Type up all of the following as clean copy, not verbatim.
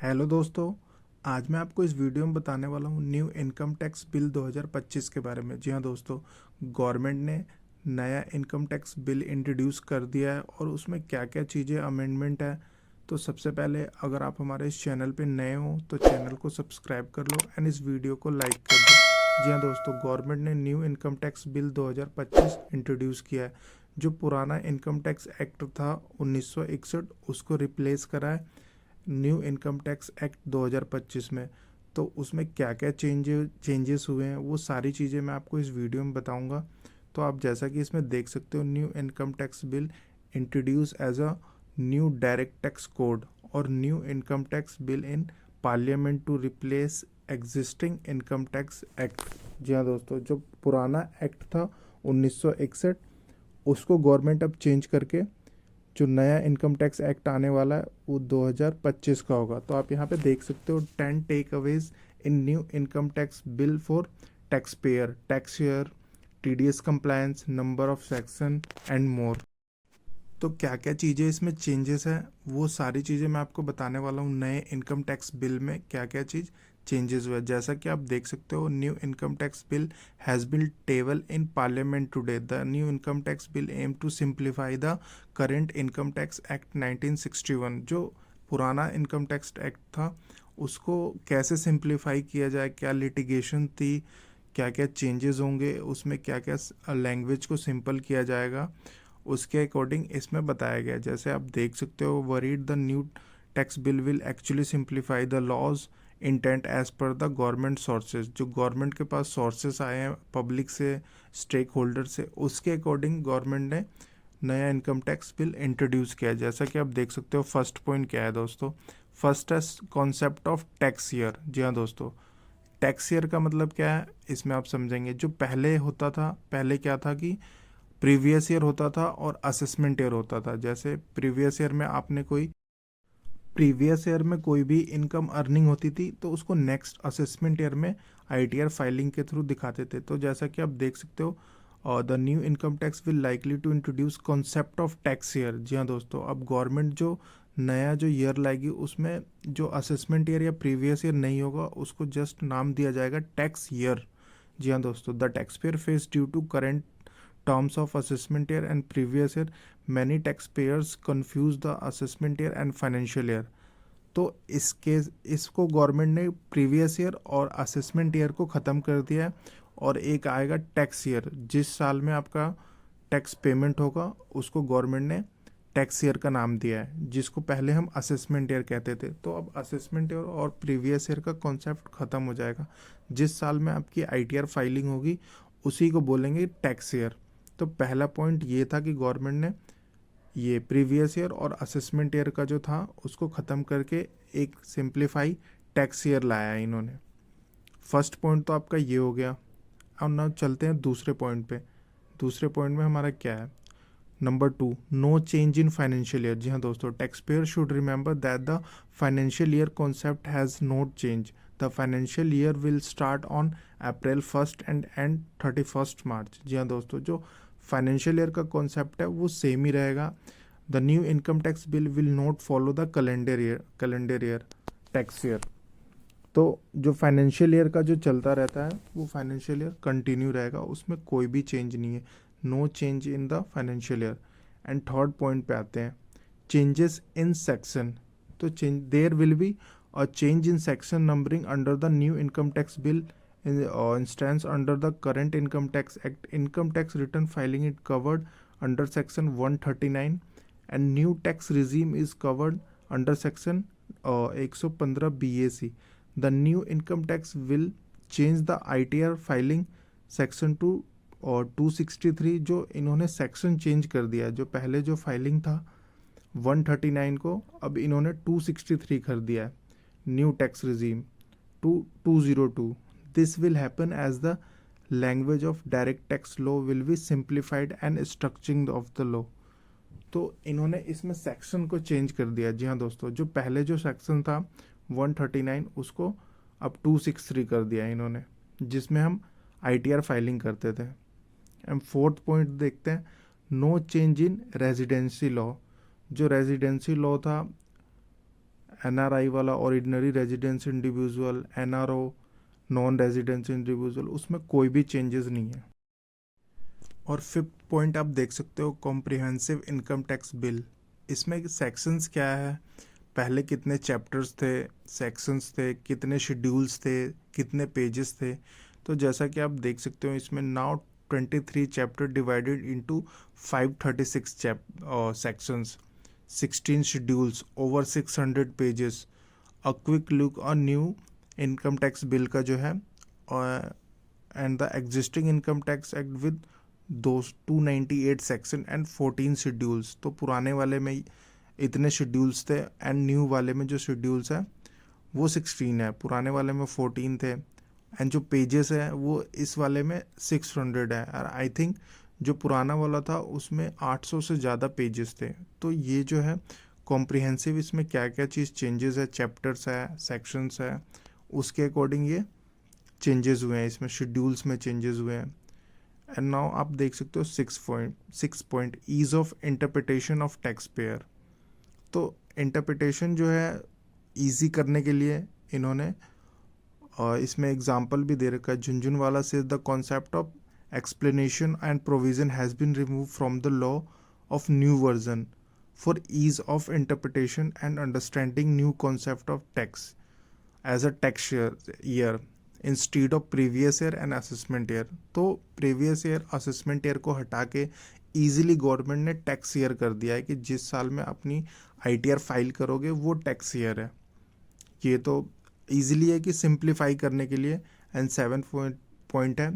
Hello दोस्तों। आज मैं आपको इस वीडियो में बताने वाला हूँ न्यू इनकम टैक्स बिल 2025 के बारे में। जी हाँ दोस्तों, गवर्नमेंट ने नया इनकम टैक्स बिल इंट्रोड्यूस कर दिया है और उसमें क्या क्या चीज़ें अमेंडमेंट है। तो सबसे पहले अगर आप हमारे इस चैनल पे नए हो तो चैनल को सब्सक्राइब कर लो एंड इस वीडियो को लाइक कर दो। जी हाँ दोस्तों, गवर्नमेंट ने new income tax bill 2025 introduce किया है। जो पुराना इनकम टैक्स एक्ट था 1961 उसको रिप्लेस करा है न्यू इनकम टैक्स एक्ट 2025 में। तो उसमें क्या क्या चेंजेस हुए हैं वो सारी चीज़ें मैं आपको इस वीडियो में बताऊंगा। तो आप जैसा कि इसमें देख सकते हो, new income tax bill introduce as a new direct tax code और new income tax bill in parliament to replace existing income tax act. जी हाँ दोस्तों, जो पुराना एक्ट था 1961 उसको गवर्नमेंट अब चेंज करके जो नया इनकम टैक्स एक्ट आने वाला है वो 2025 का होगा। तो आप यहाँ पे देख सकते हो 10 takeaways in new income tax bill for taxpayer, tax year, TDS compliance, number of section and more. तो क्या क्या चीज़ें इसमें चेंजेस हैं वो सारी चीज़ें मैं आपको बताने वाला हूँ। नए इनकम टैक्स बिल में क्या क्या चीज़ चेंजेस हुए, जैसा कि आप देख सकते हो, new income tax bill has been table in parliament today. The new income tax bill aim to simplify the current income tax act 1961। जो पुराना इनकम टैक्स एक्ट था उसको कैसे सिंप्लीफाई किया जाए, क्या लिटिगेशन थी, क्या क्या चेंजेस होंगे उसमें, क्या क्या लैंग्वेज को सिंपल किया जाएगा, उसके अकॉर्डिंग इसमें बताया गया है। जैसे आप देख सकते हो, worried the new tax bill will actually simplify the laws intent as per the government sources. जो गवर्नमेंट के पास सोर्सेस आए हैं पब्लिक से, स्टेक होल्डर से, उसके अकॉर्डिंग गवर्नमेंट ने नया इनकम टैक्स बिल इंट्रोड्यूस किया है। जैसा कि आप देख सकते हो, फर्स्ट पॉइंट क्या है दोस्तों। फर्स्ट है कॉन्सेप्ट ऑफ टैक्स ईयर। जी हाँ दोस्तों, टैक्स ईयर का मतलब क्या है इसमें आप समझेंगे। जो पहले होता था, पहले क्या था कि प्रीवियस ईयर होता था और असेसमेंट ईयर होता था। जैसे प्रीवियस ईयर में कोई भी इनकम अर्निंग होती थी तो उसको नेक्स्ट असेसमेंट ईयर में आईटीआर फाइलिंग के थ्रू दिखाते थे। तो जैसा कि आप देख सकते हो, the new income tax will likely to introduce concept of tax year. जी हाँ दोस्तों, अब गवर्नमेंट जो नया जो ईयर लाएगी उसमें जो असेसमेंट ईयर या प्रीवियस ईयर नहीं होगा उसको जस्ट नाम दिया जाएगा टैक्स ईयर। जी हाँ दोस्तों, the taxpayer face due to current terms of assessment year and previous year, many taxpayers confuse the assessment year and financial year। तो इसके इसको गवर्नमेंट ने प्रीवियस ईयर और असेसमेंट ईयर को ख़त्म कर दिया है और एक आएगा टैक्स ईयर। जिस साल में आपका टैक्स पेमेंट होगा उसको गवर्नमेंट ने टैक्स ईयर का नाम दिया है, जिसको पहले हम असेसमेंट ईयर कहते थे। तो अब असेसमेंट ईयर और प्रीवियस ईयर का कॉन्सेप्ट ख़त्म हो जाएगा। जिस साल में आपकी आईटीआर फाइलिंग होगी उसी को बोलेंगे टैक्स ईयर। तो पहला पॉइंट ये था कि गवर्नमेंट ने ये प्रीवियस ईयर और असेसमेंट ईयर का जो था उसको ख़त्म करके एक सिंप्लीफाई टैक्स ईयर लाया है इन्होंने। फर्स्ट पॉइंट तो आपका ये हो गया। अब ना चलते हैं दूसरे पॉइंट पे। दूसरे पॉइंट में हमारा क्या है, number 2, no change in financial year. जी हाँ दोस्तों, tax payer should remember that the financial year concept has not change. The financial year will start on April 1 and and 31 March. जी हाँ दोस्तों, जो फाइनेंशियल ईयर का कॉन्सेप्ट है वो सेम ही रहेगा। The new income tax bill will not follow the calendar year tax year. तो जो फाइनेंशियल ईयर का जो चलता रहता है वो फाइनेंशियल ईयर कंटिन्यू रहेगा, उसमें कोई भी चेंज नहीं है। No change in the financial year. And third point पे आते हैं, चेंजेस इन सेक्शन। तो change there will be a change in section numbering under the new income tax bill instance under the current income tax act. Income tax return filing it covered under section 139 and new tax regime is covered under section 115 BAC। The new income tax will change the ITR filing section two और 263। जो इन्होंने section change कर दिया है, जो पहले जो filing था 139 को अब इन्होंने 263 कर दिया है। New tax regime to 202। This will happen as the language of direct tax law will be simplified and structuring of the law. तो इन्होंने इसमें सेक्शन को चेंज कर दिया। जी हाँ दोस्तों, जो पहले जो सेक्शन था 139 उसको अब 263 कर दिया इन्होंने, जिसमें हम आईटीआर फाइलिंग करते थे। एंड फोर्थ पॉइंट देखते हैं, no change in residency law. जो रेजिडेंसी लॉ था NRI वाला ordinary residence individual, NRO non residence individual, उसमें कोई भी चेंजेस नहीं है। और फिफ्थ पॉइंट आप देख सकते हो कॉम्प्रिहेंसिव इनकम टैक्स बिल। इसमें सेक्शंस क्या है, पहले कितने चैप्टर्स थे, सेक्शंस थे, कितने शेड्यूल्स थे, कितने पेजेस थे। तो जैसा कि आप देख सकते हो इसमें now 23 chapter divided into 536 sections, 16 schedules, over 600 pages. A quick look on new income tax bill का जो है, and the existing income tax act with 298 section and 14 schedules. तो पुराने वाले में इतने शेड्यूल्स थे एंड न्यू वाले में जो शेड्यूल्स है वो 16 है, पुराने वाले में 14 थे, एंड जो पेजेस है वो इस वाले में 600 है। और आई थिंक जो पुराना वाला था उसमें 800 से ज़्यादा पेजेस थे। तो ये जो है कॉम्प्रिहेंसिव, इसमें क्या क्या चीज़ चेंजेस है, चैप्टर्स है, सेक्शंस है, उसके अकॉर्डिंग ये चेंजेस हुए हैं, इसमें शेड्यूल्स में चेंजेस हुए हैं। एंड नाउ आप देख सकते हो 6 point ease of interpretation of taxpayer. तो इंटरप्रिटेशन जो है इजी करने के लिए इन्होंने इसमें एग्जांपल भी दे रखा है। Jhunjhunwala says the concept of explanation and provision has been remove from the law of new version for ease of interpretation and understanding new concept of tax as a tax year instead of previous year and assessment year. तो previous year assessment year को हटा के easily government ने tax year कर दिया है कि जिस साल में अपनी ITR फाइल करोगे वो टैक्स ईयर है। ये तो ईजिली है कि सिंप्लीफाई करने के लिए। एंड 7 पॉइंट है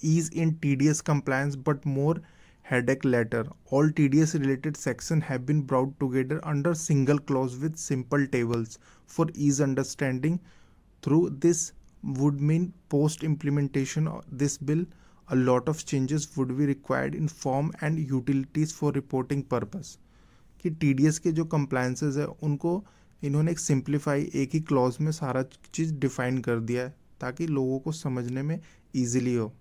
ease in TDS compliance but more headache later. All TDS related section have been brought together under single clause with simple tables for ease understanding. Through this would mean post implementation of this bill a lot of changes would be required in form and utilities for reporting purpose. कि TDS के जो compliances है उनको इन्होंने एक simplify, एक ही clause में सारा चीज़ डिफाइन कर दिया है ताकि लोगों को समझने में ईजिली हो।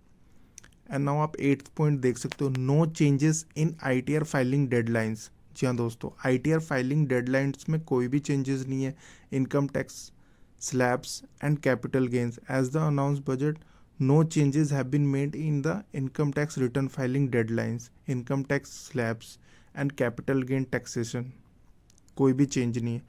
एंड नाउ आप 8th पॉइंट देख सकते हो, no changes in ITR filing deadlines. जी हाँ दोस्तों, ITR फाइलिंग डेडलाइंस में कोई भी चेंजेस नहीं है। Income tax slabs and capital gains as the announced budget, no changes have been made in the income tax return filing deadlines, income tax slabs and capital gain taxation, कोई भी change नहीं है।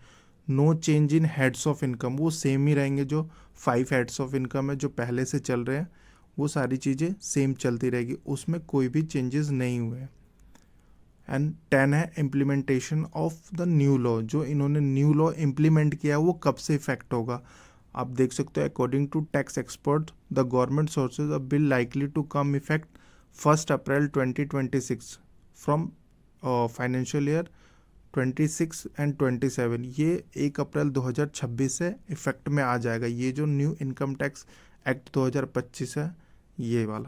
No change in heads of income, वो same ही रहेंगे। जो 5 heads of income है जो पहले से चल रहे हैं वो सारी चीज़ें सेम चलती रहेगी, उसमें कोई भी चेंजेस नहीं हुए। एंड 10 है implementation of the new law. जो इन्होंने न्यू लॉ इम्प्लीमेंट किया वो कब से इफेक्ट होगा, आप देख सकते हो। According to tax expert the government sources a bill likely to come effect 1 April 2026 from financial year 26 and 27। ये 1 अप्रैल 2026 से इफेक्ट में आ जाएगा, ये जो न्यू इनकम टैक्स एक्ट 2025 है ये वाला।